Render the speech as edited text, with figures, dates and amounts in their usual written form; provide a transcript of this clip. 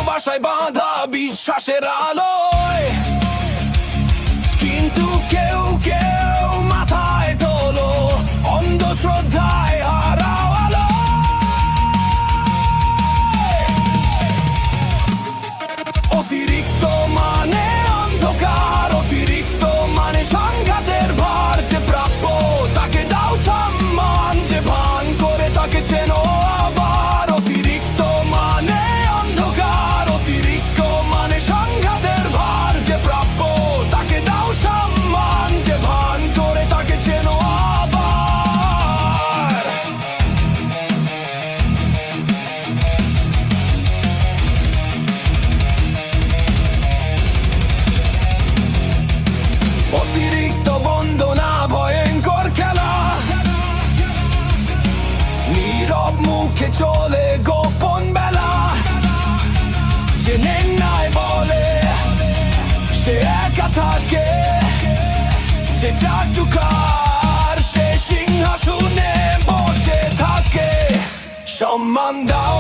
ভালোবাসায় বাঁধা বিশ্বাসের আলোয়, কিন্তু কেউ কেউ মাথায় তোলো অন্ধশ্রদ্ধায় হারাও আলো। অতিরিক্ত মানে অন্ধকার, অতিরিক্ত মানে সংঘাতের ভার। যে প্রাপ্য তাকে দাও সম্মান, যে ভান করে তাকে চেনো আবার। অতিরিক্ত মানে অন্ধকার, অতিরিক্ত মানে সংঘাতের ভার। যে প্রাপ্য তাকে দাও সম্মান, যে ভান করে তাকে চেনো আবার। অতিরিক্ত বন্দনা ভয়ঙ্কর খেলা, নীরব মুখে চলে গোপন বেলা। যে নেয় বলে সে একা থাকে, যে চাটুকার সে সিংহাসনে বসে থাকে। সম্মান দাও